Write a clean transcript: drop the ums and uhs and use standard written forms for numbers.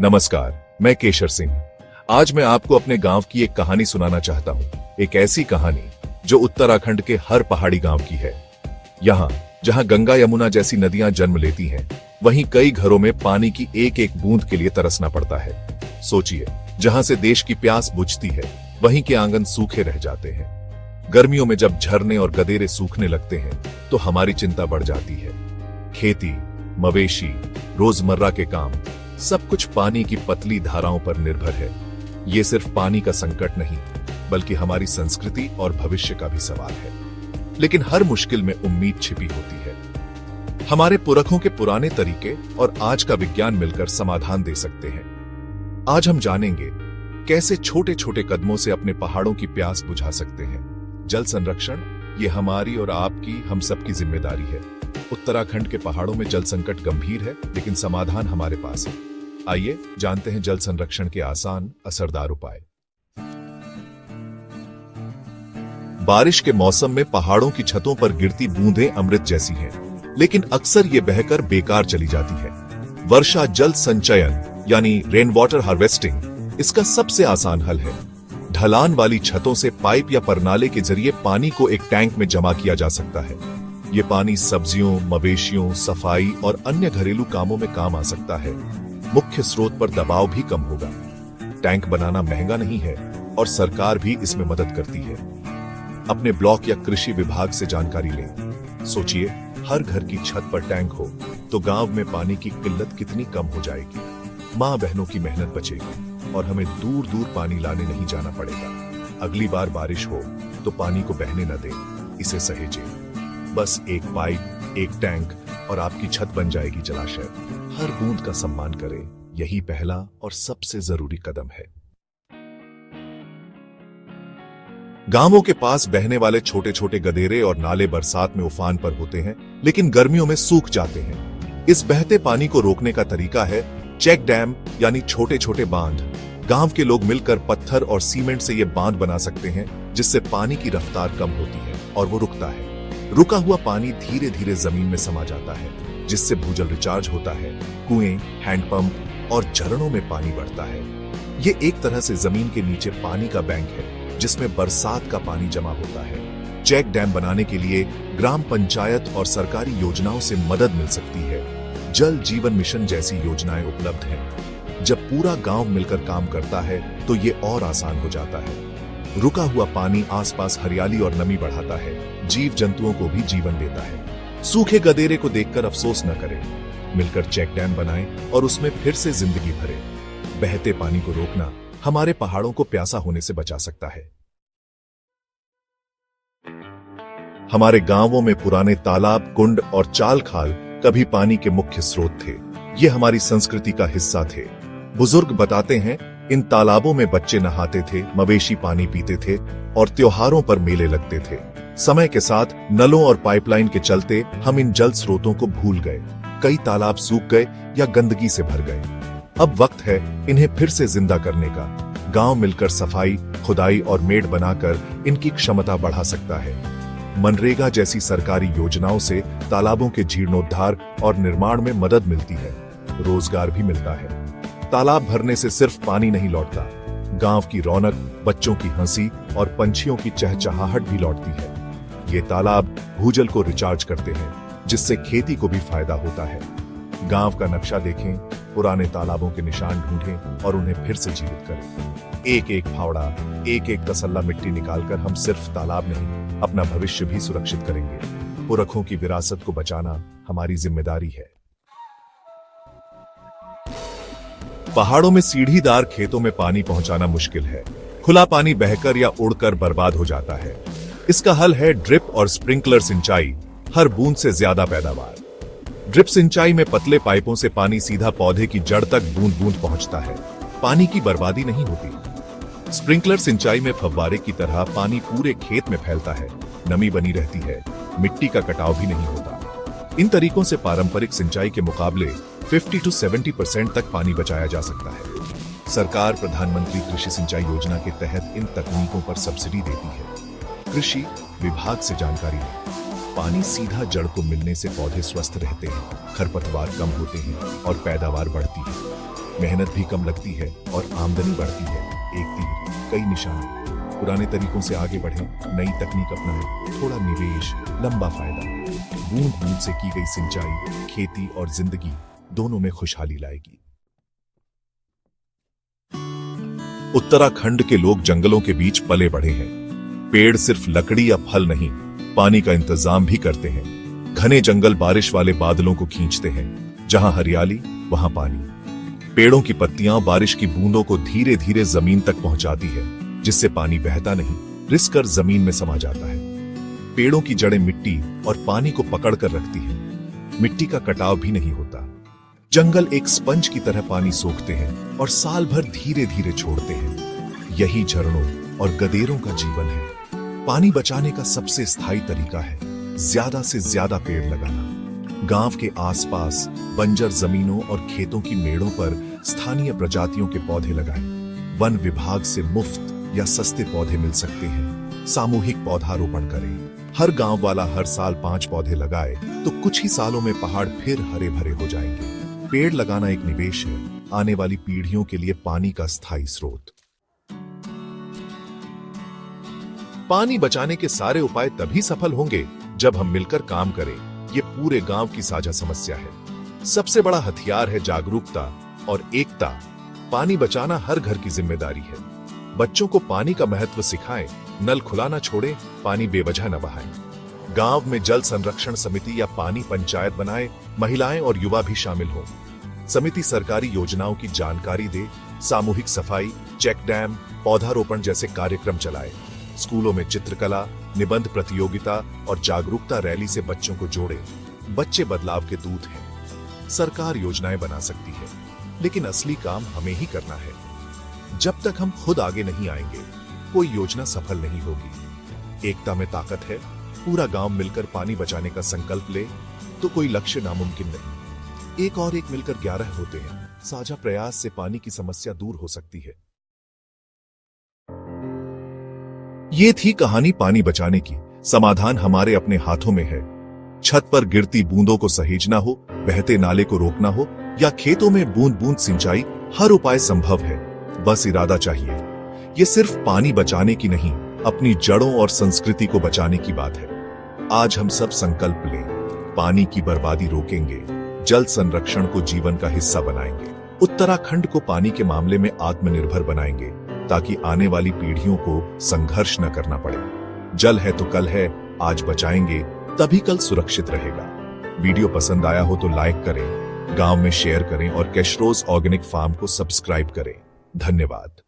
नमस्कार, मैं केशर सिंह। आज मैं आपको अपने गांव की एक कहानी सुनाना चाहता हूँ। एक ऐसी कहानी जो उत्तराखंड के हर पहाड़ी गांव की है। यहाँ जहाँ गंगा यमुना जैसी नदियां जन्म लेती हैं, वहीं कई घरों में पानी की एक एक बूंद के लिए तरसना पड़ता है। सोचिए, जहाँ से देश की प्यास बुझती है, वहीं के आंगन सूखे रह जाते हैं। गर्मियों में जब झरने और गदेरे सूखने लगते हैं, तो हमारी चिंता बढ़ जाती है। खेती, मवेशी, रोजमर्रा के काम, सब कुछ पानी की पतली धाराओं पर निर्भर है। ये सिर्फ पानी का संकट नहीं, बल्कि हमारी संस्कृति और भविष्य का भी सवाल है। लेकिन हर मुश्किल में उम्मीद छिपी होती है। हमारे पुरखों के पुराने तरीके और आज का विज्ञान मिलकर समाधान दे सकते हैं। आज हम जानेंगे कैसे छोटे छोटे कदमों से अपने पहाड़ों की प्यास बुझा सकते हैं। जल संरक्षण, ये हमारी और आपकी, हम सबकी जिम्मेदारी है। उत्तराखंड के पहाड़ों में जल संकट गंभीर है, लेकिन समाधान हमारे पास है। आइए जानते हैं जल संरक्षण के आसान, असरदार उपाय। बारिश के मौसम में पहाड़ों की छतों पर गिरती बूंदें अमृत जैसी हैं, लेकिन अक्सर ये बहकर बेकार चली जाती है। वर्षा जल संचयन यानी रेन वाटर हार्वेस्टिंग इसका सबसे आसान हल है। ढलान वाली छतों से पाइप या परनाले के जरिए पानी को एक टैंक में जमा किया जा सकता है। ये पानी सब्जियों, मवेशियों, सफाई और अन्य घरेलू कामों में काम आ सकता है। मुख्य स्रोत पर दबाव भी कम होगा। टैंक बनाना महंगा नहीं है और सरकार भी इसमें मदद करती है। अपने ब्लॉक या कृषि विभाग से जानकारी लें। सोचिए, हर घर की छत पर टैंक हो तो गांव में पानी की किल्लत कितनी कम हो जाएगी। मां बहनों की मेहनत बचेगी और हमें दूर दूर पानी लाने नहीं जाना पड़ेगा। अगली बार बारिश हो तो पानी को बहने न दें, इसे सहेजें। बस एक पाइप, एक टैंक और आपकी छत बन जाएगी जलाशय। हर बूंद का सम्मान करें, यही पहला और सबसे जरूरी कदम है। गांवों के पास बहने वाले छोटे छोटे गदेरे और नाले बरसात में उफान पर होते हैं, लेकिन गर्मियों में सूख जाते हैं। इस बहते पानी को रोकने का तरीका है चेक डैम यानी छोटे छोटे बांध। गांव के लोग मिलकर पत्थर और सीमेंट से ये बांध बना सकते हैं, जिससे पानी की रफ्तार कम होती है और वो रुकता है। रुका हुआ पानी धीरे धीरे जमीन में समा जाता है, जिससे भूजल रिचार्ज होता है। कुएं, हैंडपंप और झरनों में पानी बढ़ता है। ये एक तरह से जमीन के नीचे पानी का बैंक है, जिसमें बरसात का पानी जमा होता है। चेक डैम बनाने के लिए ग्राम पंचायत और सरकारी योजनाओं से मदद मिल सकती है। जल जीवन मिशन जैसी योजनाएं उपलब्ध हैं। जब पूरा गांव मिलकर काम करता है तो ये और आसान हो जाता है। रुका हुआ पानी आसपास हरियाली और नमी बढ़ाता है, जीव जंतुओं को भी जीवन देता है। सूखे गदेरे को देखकर अफसोस न करें, मिलकर चेक डैम बनाएं और उसमें फिर से जिंदगी भरें। बहते पानी को रोकना हमारे पहाड़ों को प्यासा होने से बचा सकता है। हमारे गांवों में पुराने तालाब, कुंड और चाल खाल कभी पानी के मुख्य स्रोत थे। ये हमारी संस्कृति का हिस्सा थे। बुजुर्ग बताते हैं, इन तालाबों में बच्चे नहाते थे, मवेशी पानी पीते थे और त्योहारों पर मेले लगते थे। समय के साथ नलों और पाइपलाइन के चलते हम इन जल स्रोतों को भूल गए। कई तालाब सूख गए या गंदगी से भर गए। अब वक्त है इन्हें फिर से जिंदा करने का। गांव मिलकर सफाई, खुदाई और मेड़ बनाकर इनकी क्षमता बढ़ा सकता है। मनरेगा जैसी सरकारी योजनाओं से तालाबों के जीर्णोद्धार और निर्माण में मदद मिलती है। रोजगार भी मिलता है। तालाब भरने से सिर्फ पानी नहीं लौटता, गांव की रौनक, बच्चों की हंसी और पंछियों की चहचहाहट भी लौटती है। ये तालाब भूजल को रिचार्ज करते हैं, जिससे खेती को भी फायदा होता है। गांव का नक्शा देखें, पुराने तालाबों के निशान ढूंढें और उन्हें फिर से जीवित करें। एक एक फावड़ा, एक एक तसल्ला मिट्टी निकालकर हम सिर्फ तालाब नहीं, अपना भविष्य भी सुरक्षित करेंगे। पुरखों की विरासत को बचाना हमारी जिम्मेदारी है। पहाड़ों में सीढ़ीदार खेतों में पानी पहुंचाना मुश्किल है। खुला पानी बहकर या उड़कर बर्बाद हो जाता है। इसका हल है ड्रिप और स्प्रिंकलर सिंचाई, हर बूंद से ज्यादा पैदावार। ड्रिप सिंचाई में पतले पाइपों से पानी सीधा पौधे की जड़ तक बूंद बूंद पहुंचता है। पानी की बर्बादी नहीं होती। स्प्रिंकलर सिंचाई में फव्वारे की तरह पानी पूरे खेत में फैलता है, नमी बनी रहती है, मिट्टी का कटाव भी नहीं होता। इन तरीकों से पारंपरिक सिंचाई के मुकाबले 50 से 70% तक पानी बचाया जा सकता है। सरकार प्रधानमंत्री कृषि सिंचाई योजना के तहत इन तकनीकों पर सब्सिडी देती है। कृषि विभाग से जानकारी लें। पानी सीधा जड़ को मिलने से पौधे स्वस्थ रहते हैं, खरपतवार कम होते हैं और पैदावार बढ़ती है। मेहनत भी कम लगती है और आमदनी बढ़ती है। एक तीर कई निशाने। पुराने तरीकों से आगे बढ़ें, नई तकनीक अपनाएं, थोड़ा निवेश, लंबा फायदा। बूंद बूंद से की गई सिंचाई खेती और जिंदगी दोनों में खुशहाली लाएगी। उत्तराखंड के लोग जंगलों के बीच पले बढ़े हैं। पेड़ सिर्फ लकड़ी या फल नहीं, पानी का इंतजाम भी करते हैं। घने जंगल बारिश वाले बादलों को खींचते हैं। जहां हरियाली वहां पानी। पेड़ों की पत्तियां बारिश की बूंदों को धीरे धीरे जमीन तक पहुंचाती है, जिससे पानी बहता नहीं, रिस कर जमीन में समा जाता है। पेड़ों की जड़ें मिट्टी और पानी को पकड़ कर रखती हैं। मिट्टी का कटाव भी नहीं होता। जंगल एक स्पंज की तरह पानी सोखते हैं और साल भर धीरे धीरे छोड़ते हैं। यही झरनों और गदेरों का जीवन है। पानी बचाने का सबसे स्थायी तरीका है ज्यादा से ज्यादा पेड़ लगाना। गांव के आसपास बंजर जमीनों और खेतों की मेड़ों पर स्थानीय प्रजातियों के पौधे लगाएं। वन विभाग से मुफ्त या सस्ते पौधे मिल सकते हैं। सामूहिक पौधारोपण करें। हर गांव वाला हर साल 5 पौधे लगाए तो कुछ ही सालों में पहाड़ फिर हरे भरे हो जाएंगे। पेड़ लगाना एक निवेश है, आने वाली पीढ़ियों के लिए पानी का स्थायी स्रोत। पानी बचाने के सारे उपाय तभी सफल होंगे जब हम मिलकर काम करें। ये पूरे गांव की साझा समस्या है। सबसे बड़ा हथियार है जागरूकता और एकता। पानी बचाना हर घर की जिम्मेदारी है। बच्चों को पानी का महत्व सिखाएं, नल खुला न छोड़ें, पानी बेवजह न बहाएं। गांव में जल संरक्षण समिति या पानी पंचायत बनाए, महिलाएं और युवा भी शामिल हों। समिति सरकारी योजनाओं की जानकारी दे, सामूहिक सफाई, चेक डैम, पौधारोपण जैसे कार्यक्रम चलाए। स्कूलों में चित्रकला, निबंध प्रतियोगिता और जागरूकता रैली से बच्चों को जोड़े। बच्चे बदलाव के दूत हैं। सरकार योजनाएं बना सकती है, लेकिन असली काम हमें ही करना है। जब तक हम खुद आगे नहीं आएंगे, कोई योजना सफल नहीं होगी। एकता में ताकत है। पूरा गांव मिलकर पानी बचाने का संकल्प ले तो कोई लक्ष्य नामुमकिन नहीं। एक और एक मिलकर 11 होते हैं। साझा प्रयास से पानी की समस्या दूर हो सकती है। ये थी कहानी पानी बचाने की। समाधान हमारे अपने हाथों में है। छत पर गिरती बूंदों को सहेजना हो, बहते नाले को रोकना हो या खेतों में बूंद बूंद सिंचाई, हर उपाय संभव है। बस इरादा चाहिए। ये सिर्फ पानी बचाने की नहीं, अपनी जड़ों और संस्कृति को बचाने की बात है। आज हम सब संकल्प लें, पानी की बर्बादी रोकेंगे, जल संरक्षण को जीवन का हिस्सा बनाएंगे, उत्तराखंड को पानी के मामले में आत्मनिर्भर बनाएंगे, ताकि आने वाली पीढ़ियों को संघर्ष न करना पड़े। जल है तो कल है, आज बचाएंगे तभी कल सुरक्षित रहेगा। वीडियो पसंद आया हो तो लाइक करें, गांव में शेयर करें और कैशरोज ऑर्गेनिक फार्म को सब्सक्राइब करें। धन्यवाद।